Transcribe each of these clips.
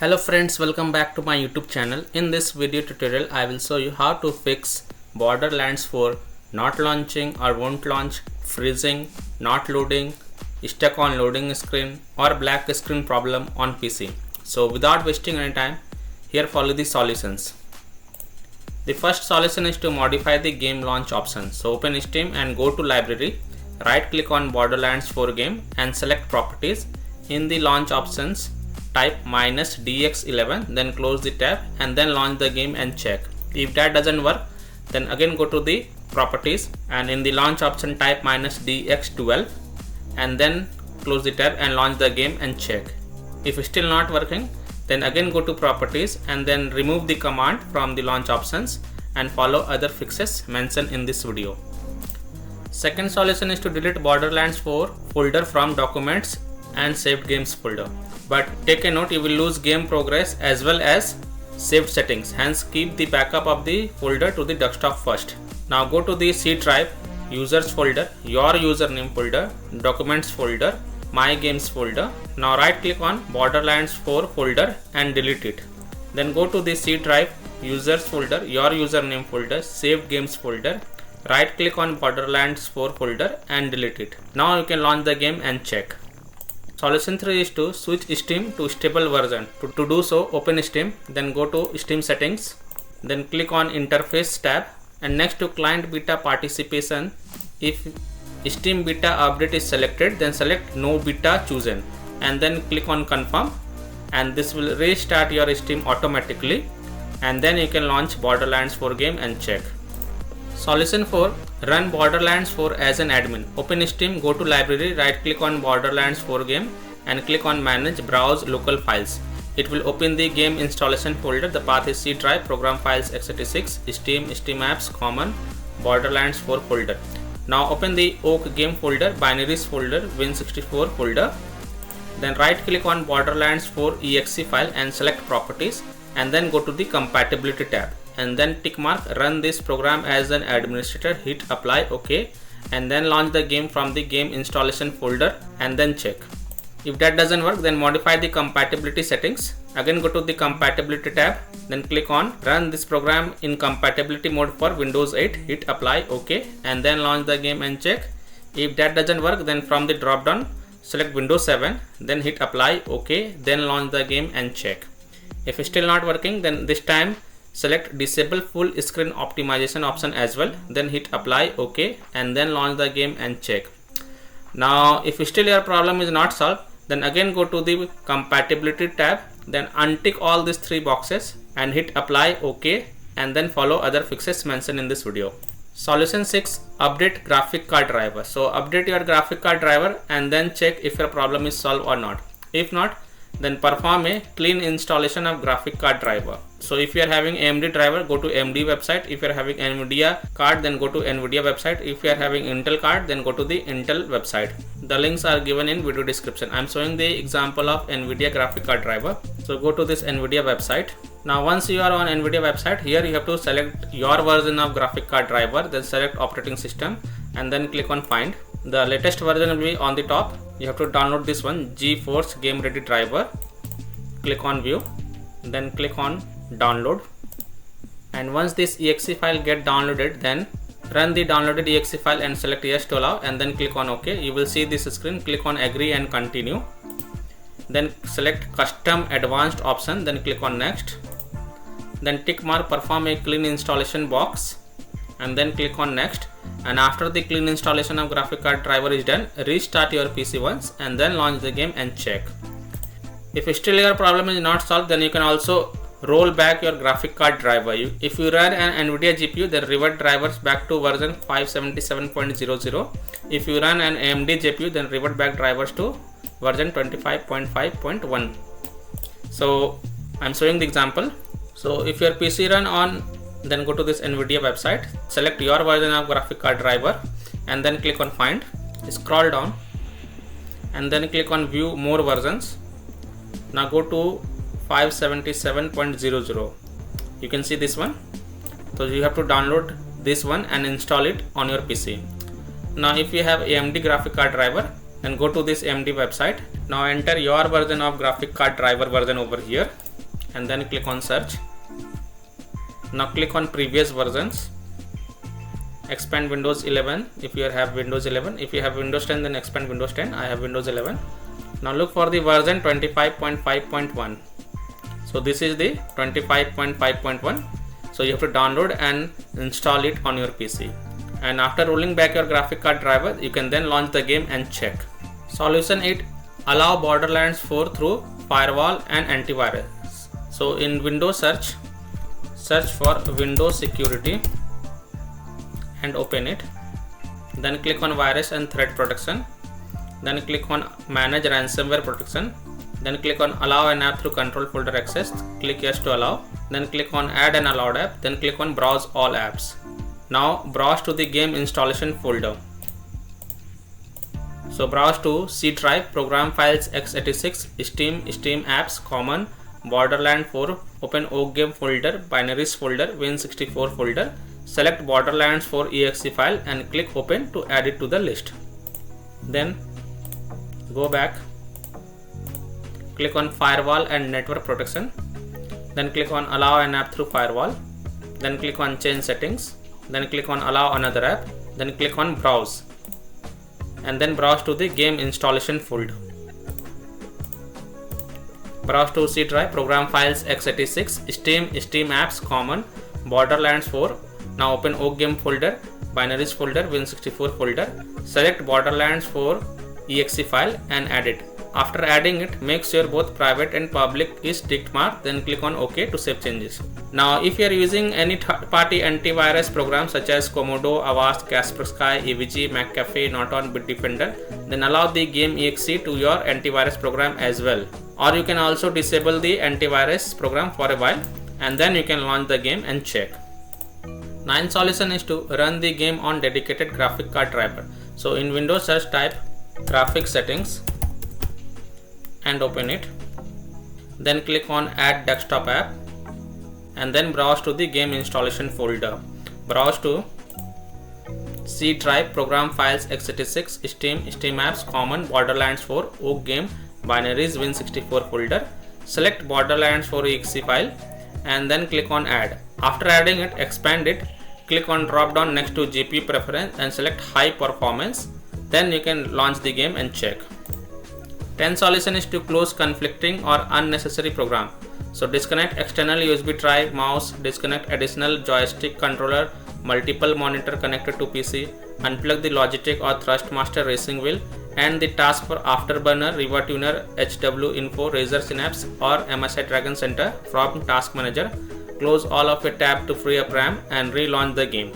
Hello friends, welcome back to my YouTube channel. In this video tutorial I will show you how to fix Borderlands 4 not launching or won't launch, freezing, not loading, stuck on loading screen or black screen problem on PC. So without wasting any time, here follow the solutions. The first solution is to modify the game launch option. So open Steam and go to library, right click on Borderlands 4 game and select properties. In the launch options, type -dx11, then close the tab and then launch the game and check. If that doesn't work, then again go to the properties and in the launch option type -dx12 and then close the tab and launch the game and check. If still not working, then again go to properties and then remove the command from the launch options and follow other fixes mentioned in this video. Second solution is to delete Borderlands 4 folder from documents and saved games folder. But take a note, you will lose game progress as well as saved settings. Hence keep the backup of the folder to the desktop first. Now go to the C drive, users folder, your username folder, documents folder, my games folder. Now right click on Borderlands 4 folder and delete it. Then go to the C drive, users folder, your username folder, saved games folder. Right click on Borderlands 4 folder and delete it. Now you can launch the game and check. Solution 3 is to switch Steam to stable version. To do so, open Steam, then go to Steam settings, then click on interface tab and next to client beta participation, if Steam beta update is selected, then select no beta chosen and then click on confirm and this will restart your Steam automatically and then you can launch Borderlands 4 game and check. Solution 4. Run Borderlands 4 as an admin. Open Steam, go to library, right click on Borderlands 4 game and click on manage browse local files. It will open the game installation folder. The path is C drive, program files x86, Steam, Steam apps, common, Borderlands 4 folder. Now open the Oak game folder, binaries folder, Win64 folder. Then right click on Borderlands 4 exe file and select properties and then go to the compatibility tab. And then tick mark run this program as an administrator, hit apply, OK, and then launch the game from the game installation folder and then check. If that doesn't work, then modify the compatibility settings. Again go to the compatibility tab, then click on run this program in compatibility mode for Windows 8, hit apply, OK, and then launch the game and check. If that doesn't work, then from the drop down select Windows 7, then hit apply, OK, then launch the game and check. If it's still not working, then this time select disable full screen optimization option as well, then hit apply, OK, and then launch the game and check. Now if still your problem is not solved, then again go to the compatibility tab, then untick all these three boxes and hit apply, OK, and then follow other fixes mentioned in this video. Solution 6. Update graphic card driver. So update your graphic card driver and then check if your problem is solved or not. If not, then perform a clean installation of graphic card driver. So if you are having AMD driver, go to AMD website. If you are having NVIDIA card, then go to NVIDIA website. If you are having Intel card, then go to the Intel website. The links are given in video description. I am showing the example of NVIDIA graphic card driver. So go to this NVIDIA website. Now once you are on NVIDIA website, here you have to select your version of graphic card driver, then select operating system and then click on find. The latest version will be on the top. You have to download this one, GeForce Game Ready driver. Click on view, then click on download, and once this exe file get downloaded, then run the downloaded exe file and select yes to allow and then click on OK. You will see this screen. Click on agree and continue, then select custom advanced option, then click on next, then tick mark perform a clean installation box and then click on next. And after the clean installation of graphic card driver is done, restart your PC once and then launch the game and check. If still your problem is not solved, then you can also roll back your graphic card driver. If you run an NVIDIA GPU, then revert drivers back to version 577.00. If you run an AMD GPU, then revert back drivers to version 25.5.1. So I'm showing the example. So if your PC run on, then go to this NVIDIA website, select your version of graphic card driver and then click on find, scroll down and then click on view more versions. Now go to 577.00. You can see this one. So you have to download this one and install it on your PC. Now if you have AMD graphic card driver, then go to this AMD website. Now enter your version of graphic card driver version over here. and then click on search. Now click on previous versions. Expand Windows 11 if you have Windows 11. If you have Windows 10, then expand Windows 10. I have Windows 11. Now look for the version 25.5.1. So this is the 25.5.1. So you have to download and install it on your PC. And after rolling back your graphic card driver, you can then launch the game and check. Solution 8. Allow Borderlands 4 through firewall and antivirus. So in Windows search for Windows security and open it. Then click on virus and threat protection. Then click on manage ransomware protection. Then click on allow an app through control folder access. Click yes to allow. Then click on add an allowed app. Then click on browse all apps. Now browse to the game installation folder. So browse to C drive, program files x86, Steam apps, common, Borderlands 4, open Oak game folder, binaries folder, Win64 folder. Select Borderlands 4 exe file and click open to add it to the list. Then go back, click on firewall and network protection. Then click on allow an app through firewall. Then click on change settings. Then click on allow another app. Then click on browse. And then browse to the game installation folder. Browse to C drive, program files x86, Steam apps, common, Borderlands 4. Now open Oak game folder, binaries folder, Win64 folder. Select Borderlands 4 exe file and add it. After adding it, make sure both private and public is ticked marked. Then click on OK to save changes. Now if you are using any third-party antivirus programs such as Komodo, Avast, Kaspersky, EVG, McAfee, Norton, Bitdefender, then allow the game exe to your antivirus program as well. Or you can also disable the antivirus program for a while and then you can launch the game and check. 9th solution is to run the game on dedicated graphic card driver. So in Windows search type graphics settings and open it. Then click on add desktop app and then browse to the game installation folder. Browse to C drive, program files x86, Steam apps, common, Borderlands 4, Oak game, binaries, Win64 folder. Select Borderlands 4 exe file and then click on add. After adding it, expand it, click on drop down next to GPU preference and select high performance. Then you can launch the game and check. 10th solution is to close conflicting or unnecessary program. So disconnect external USB drive, mouse, disconnect additional joystick controller, multiple monitor connected to PC, unplug the Logitech or Thrustmaster racing wheel, and the task for Afterburner, RivaTuner, HW Info, Razer Synapse or MSI Dragon Center from Task Manager. Close all of your tab to free up RAM and relaunch the game.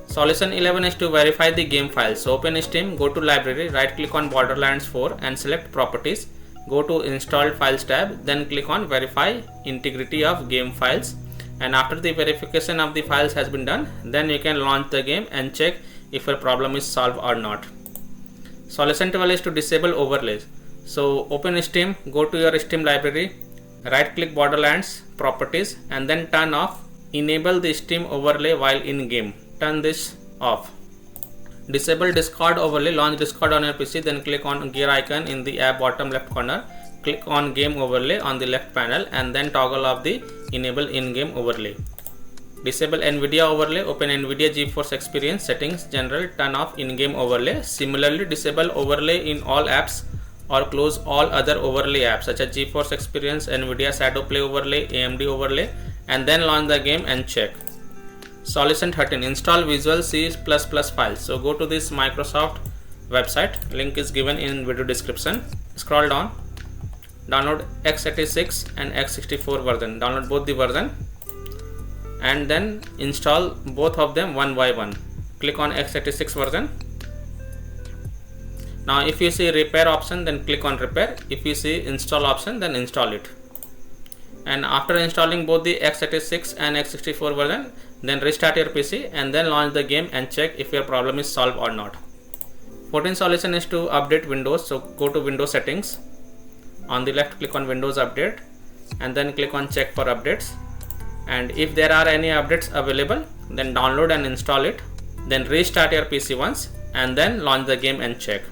Solution 11 is to verify the game files. So open Steam, go to library, right click on Borderlands 4 and select properties. Go to installed files tab, then click on verify integrity of game files. And after the verification of the files has been done, then you can launch the game and check if your problem is solved or not. Solution 12 is to disable overlays. So open Steam, go to your Steam library, right click Borderlands properties and then turn off enable the Steam overlay while in game. Turn this off. Disable Discord overlay. Launch Discord on your PC, then click on gear icon in the app bottom left corner. Click on game overlay on the left panel and then toggle off the enable in-game overlay. Disable NVIDIA overlay. Open NVIDIA GeForce Experience settings, general, turn off in-game overlay. Similarly, disable overlay in all apps or close all other overlay apps such as GeForce Experience, NVIDIA Shadow Play overlay, AMD overlay, and then launch the game and check. Solution 13. Install Visual C++ files. So go to this Microsoft website. Link is given in video description. Scroll down. Download x86 and x64 version. Download both the version and then install both of them one by one. Click on x86 version. Now if you see repair option, then click on repair. If you see install option, then install it. And after installing both the x86 and x64 version, then restart your PC and then launch the game and check if your problem is solved or not. 14th solution is to update Windows. So go to Windows settings. On the left, click on Windows Update and then click on check for updates. And if there are any updates available, then download and install it. Then restart your PC once and then launch the game and check.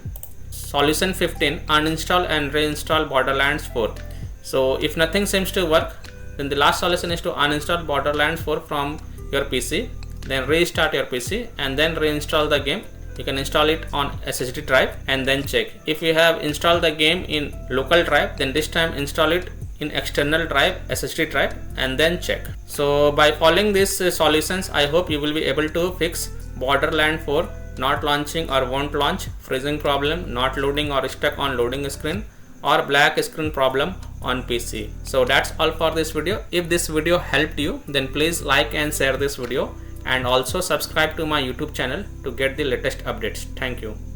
Solution 15. Uninstall and reinstall Borderlands 4. So if nothing seems to work, then the last solution is to uninstall Borderlands 4 from your PC, then restart your PC and then reinstall the game. You can install it on SSD drive and then check. If you have installed the game in local drive, then this time install it in external drive, SSD drive, and then check. So by following these solutions, I hope you will be able to fix Borderlands 4 not launching or won't launch, freezing problem, not loading or stuck on loading screen, or black screen problem on PC. So that's all for this video. If this video helped you, then please like and share this video, and also subscribe to my YouTube channel to get the latest updates. Thank you.